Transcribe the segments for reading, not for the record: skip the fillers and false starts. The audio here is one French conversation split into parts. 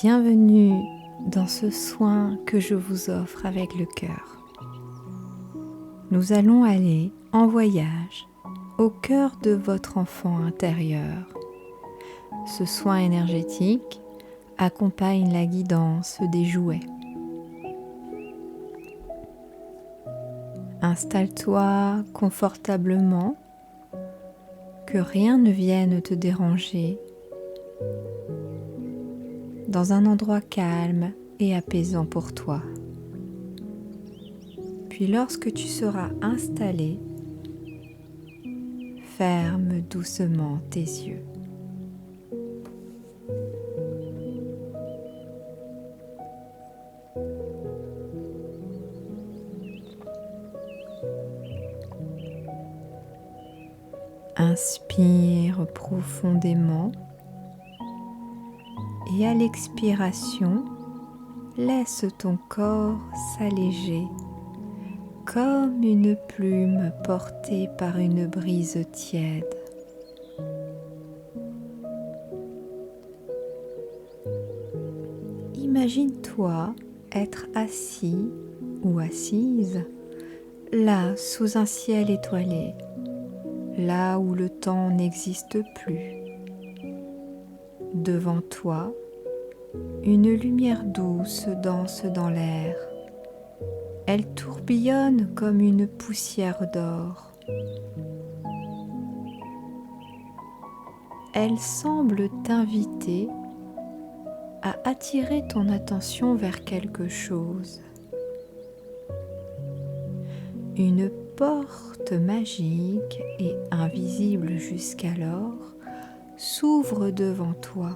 Bienvenue dans ce soin que je vous offre avec le cœur. Nous allons aller en voyage au cœur de votre enfant intérieur. Ce soin énergétique accompagne la guidance des jouets. Installe-toi confortablement, que rien ne vienne te déranger, dans un endroit calme et apaisant pour toi. Puis lorsque tu seras installé, ferme doucement tes yeux. Inspire profondément et à l'expiration, laisse ton corps s'alléger comme une plume portée par une brise tiède. Imagine-toi être assis ou assise là sous un ciel étoilé, là où le temps n'existe plus. Devant toi, une lumière douce danse dans l'air. Elle tourbillonne comme une poussière d'or. Elle semble t'inviter à attirer ton attention vers quelque chose. Une porte magique et invisible jusqu'alors s'ouvre devant toi.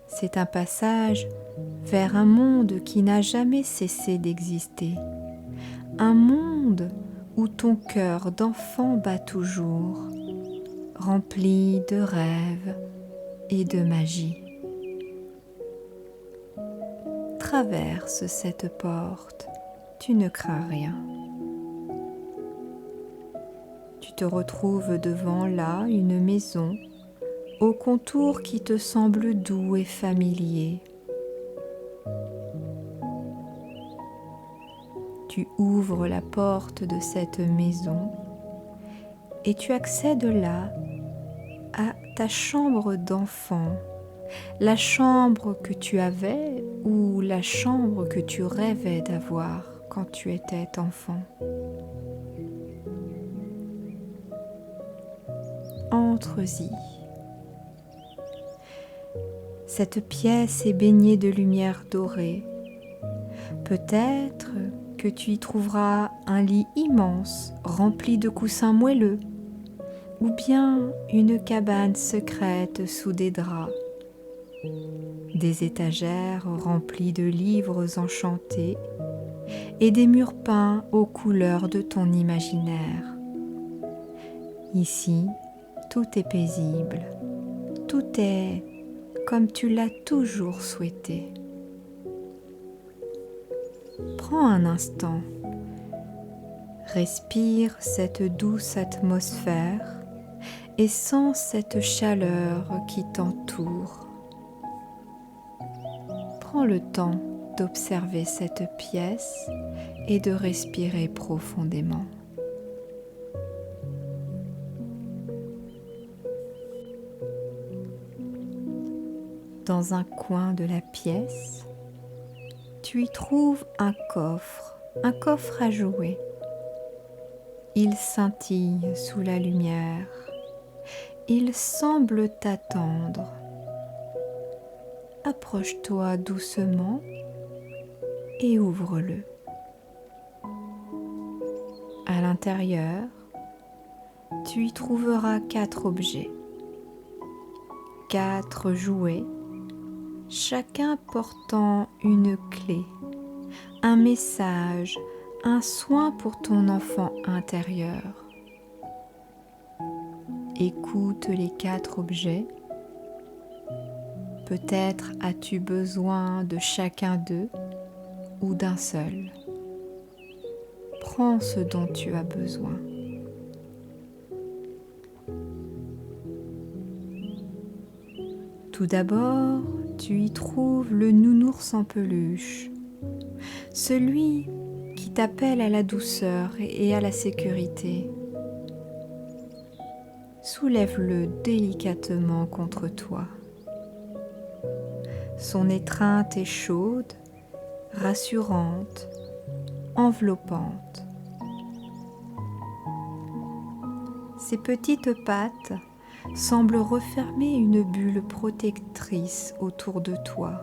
C'est un passage vers un monde qui n'a jamais cessé d'exister. Un monde où ton cœur d'enfant bat toujours, rempli de rêves et de magie. Traverse cette porte, tu ne crains rien. Tu te retrouves devant là une maison au contour qui te semble doux et familier. Tu ouvres la porte de cette maison et tu accèdes là à ta chambre d'enfant, la chambre que tu avais ou la chambre que tu rêvais d'avoir quand tu étais enfant. Entre-y. Cette pièce est baignée de lumière dorée. Peut-être que tu y trouveras un lit immense rempli de coussins moelleux, ou bien une cabane secrète sous des draps, des étagères remplies de livres enchantés et des murs peints aux couleurs de ton imaginaire. Ici, tout est paisible, tout est comme tu l'as toujours souhaité. Prends un instant, respire cette douce atmosphère et sens cette chaleur qui t'entoure. Prends le temps d'observer cette pièce et de respirer profondément. Dans un coin de la pièce, tu y trouves un coffre à jouets. Il scintille sous la lumière. Il semble t'attendre. Approche-toi doucement et ouvre-le. À l'intérieur, tu y trouveras 4 objets, 4 jouets, chacun portant une clé, un message, un soin pour ton enfant intérieur. Écoute les 4 objets. Peut-être as-tu besoin de chacun d'eux ou d'un seul. Prends ce dont tu as besoin. Tout d'abord, tu y trouves le nounours en peluche, celui qui t'appelle à la douceur et à la sécurité. Soulève-le délicatement contre toi. Son étreinte est chaude, rassurante, enveloppante. Ses petites pattes semblent refermer une bulle protectrice autour de toi.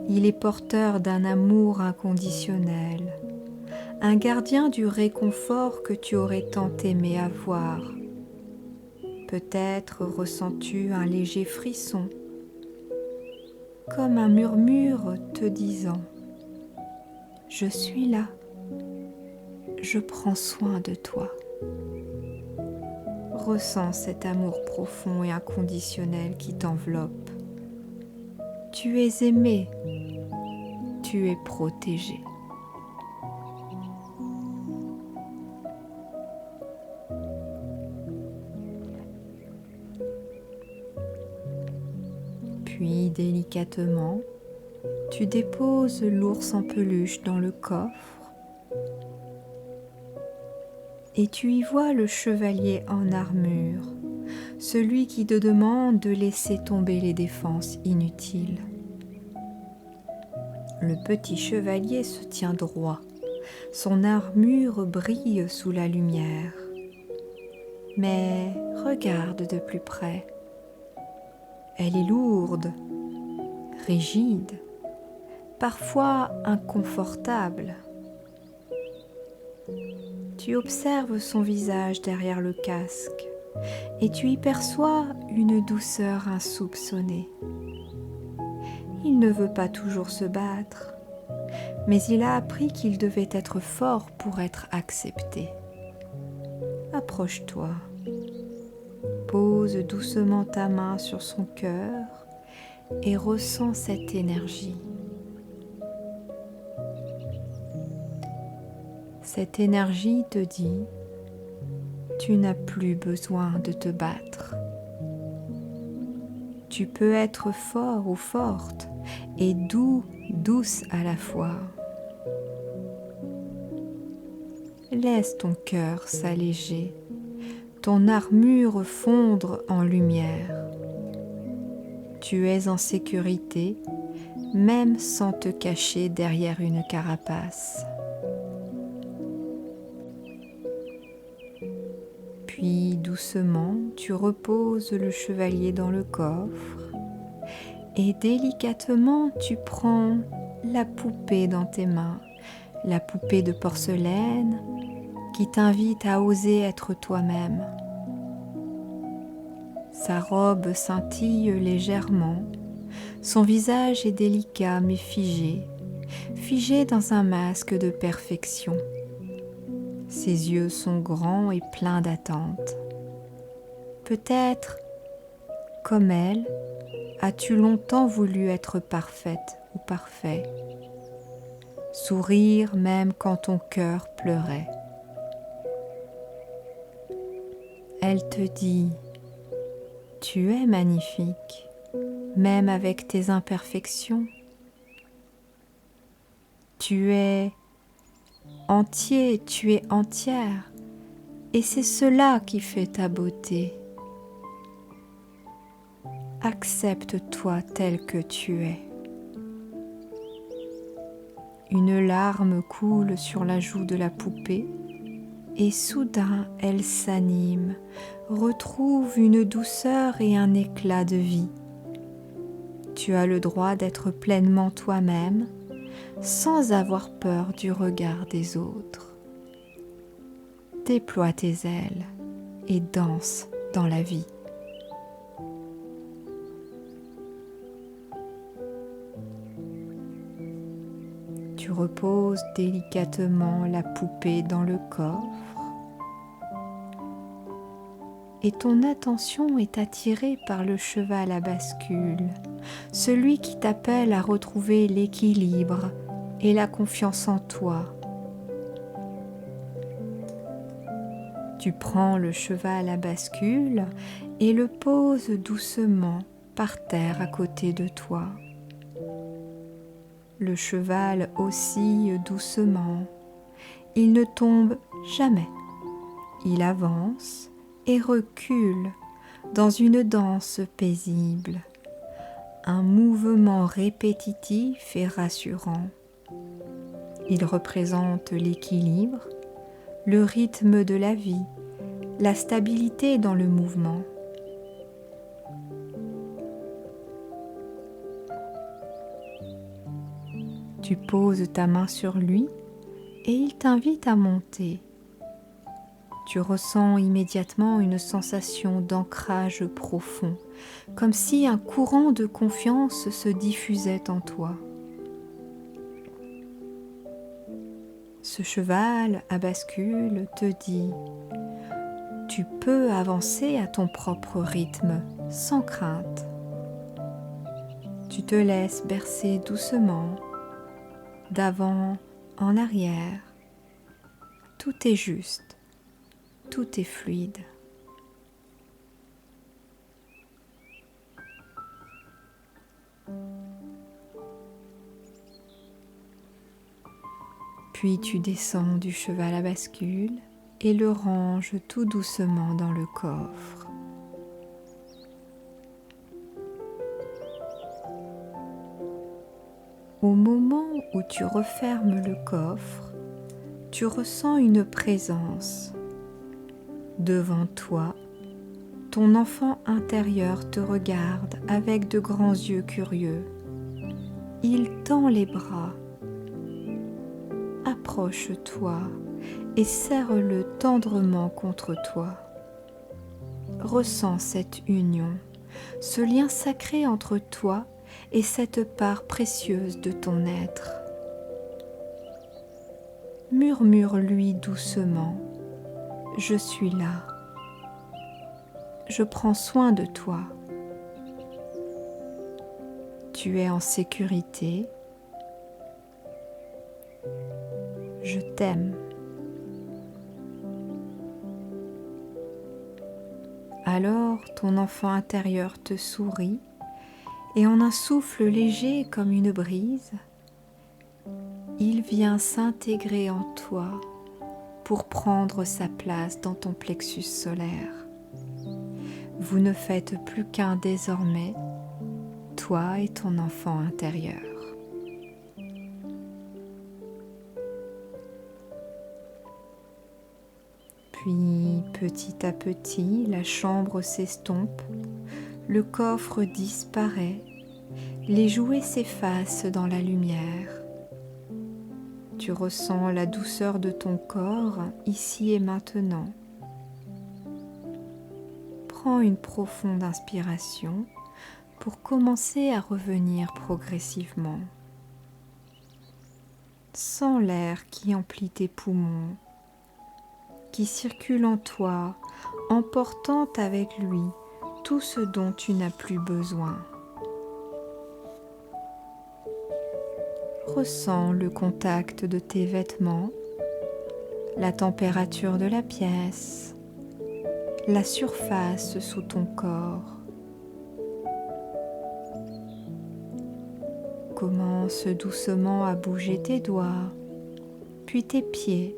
Il est porteur d'un amour inconditionnel, un gardien du réconfort que tu aurais tant aimé avoir. Peut-être ressens-tu un léger frisson, comme un murmure te disant « Je suis là, je prends soin de toi ». Ressens cet amour profond et inconditionnel qui t'enveloppe. Tu es aimé, tu es protégé. Puis délicatement, tu déposes l'ours en peluche dans le coffre et tu y vois le chevalier en armure, celui qui te demande de laisser tomber les défenses inutiles. Le petit chevalier se tient droit, son armure brille sous la lumière. Mais regarde de plus près. Elle est lourde, rigide, parfois inconfortable. Tu observes son visage derrière le casque et tu y perçois une douceur insoupçonnée. Il ne veut pas toujours se battre, mais il a appris qu'il devait être fort pour être accepté. Approche-toi, pose doucement ta main sur son cœur et ressens cette énergie. Cette énergie te dit, tu n'as plus besoin de te battre. Tu peux être fort ou forte et douce à la fois. Laisse ton cœur s'alléger, ton armure fondre en lumière. Tu es en sécurité, même sans te cacher derrière une carapace. Puis doucement, tu reposes le chevalier dans le coffre et délicatement tu prends la poupée dans tes mains, la poupée de porcelaine qui t'invite à oser être toi-même. Sa robe scintille légèrement, son visage est délicat mais figé dans un masque de perfection. Ses yeux sont grands et pleins d'attente. Peut-être, comme elle, as-tu longtemps voulu être parfaite ou parfait, sourire même quand ton cœur pleurait. Elle te dit, tu es magnifique, même avec tes imperfections. Tu es entier, tu es entière, et c'est cela qui fait ta beauté. Accepte-toi tel que tu es. Une larme coule sur la joue de la poupée et soudain elle s'anime, retrouve une douceur et un éclat de vie. Tu as le droit d'être pleinement toi-même sans avoir peur du regard des autres. Déploie tes ailes et danse dans la vie. Tu reposes délicatement la poupée dans le coffre et ton attention est attirée par le cheval à bascule, celui qui t'appelle à retrouver l'équilibre et la confiance en toi. Tu prends le cheval à bascule et le poses doucement par terre à côté de toi. Le cheval oscille doucement. Il ne tombe jamais. Il avance et recule dans une danse paisible. Un mouvement répétitif et rassurant. Il représente l'équilibre, le rythme de la vie, la stabilité dans le mouvement. Tu poses ta main sur lui et il t'invite à monter. Tu ressens immédiatement une sensation d'ancrage profond, comme si un courant de confiance se diffusait en toi. Ce cheval à bascule te dit « Tu peux avancer à ton propre rythme, sans crainte. » Tu te laisses bercer doucement, d'avant en arrière. Tout est juste, tout est fluide. Puis tu descends du cheval à bascule et le ranges tout doucement dans le coffre. Au moment où tu refermes le coffre, tu ressens une présence. Devant toi, ton enfant intérieur te regarde avec de grands yeux curieux. Il tend les bras. Approche-toi et serre-le tendrement contre toi. Ressens cette union, ce lien sacré entre toi et cette part précieuse de ton être. Murmure-lui doucement, « Je suis là. Je prends soin de toi. Tu es en sécurité. Je t'aime. » Alors ton enfant intérieur te sourit et en un souffle léger comme une brise, il vient s'intégrer en toi pour prendre sa place dans ton plexus solaire. Vous ne faites plus qu'un désormais, toi et ton enfant intérieur. Puis, petit à petit, la chambre s'estompe, le coffre disparaît, les jouets s'effacent dans la lumière. Tu ressens la douceur de ton corps ici et maintenant. Prends une profonde inspiration pour commencer à revenir progressivement. Sens l'air qui emplit tes poumons, qui circule en toi, emportant avec lui tout ce dont tu n'as plus besoin. Ressens le contact de tes vêtements, la température de la pièce, la surface sous ton corps. Commence doucement à bouger tes doigts, puis tes pieds,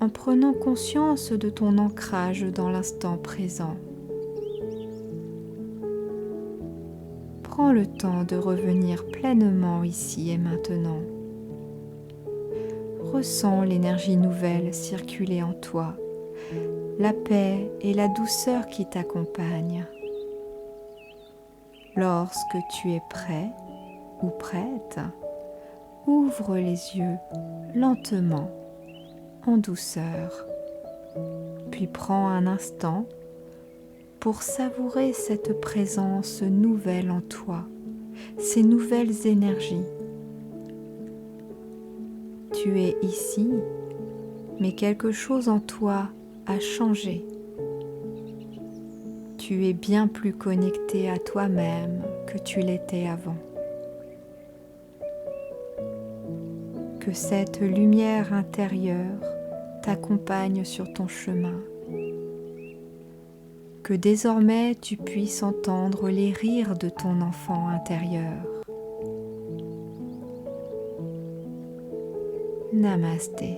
en prenant conscience de ton ancrage dans l'instant présent. Prends le temps de revenir pleinement ici et maintenant. Ressens l'énergie nouvelle circuler en toi, la paix et la douceur qui t'accompagnent. Lorsque tu es prêt ou prête, ouvre les yeux lentement, en douceur, puis prends un instant pour savourer cette présence nouvelle en toi, ces nouvelles énergies. Tu es ici, mais quelque chose en toi a changé. Tu es bien plus connecté à toi-même que tu l'étais avant. Que cette lumière intérieure t'accompagne sur ton chemin. que désormais tu puisses entendre les rires de ton enfant intérieur. Namasté.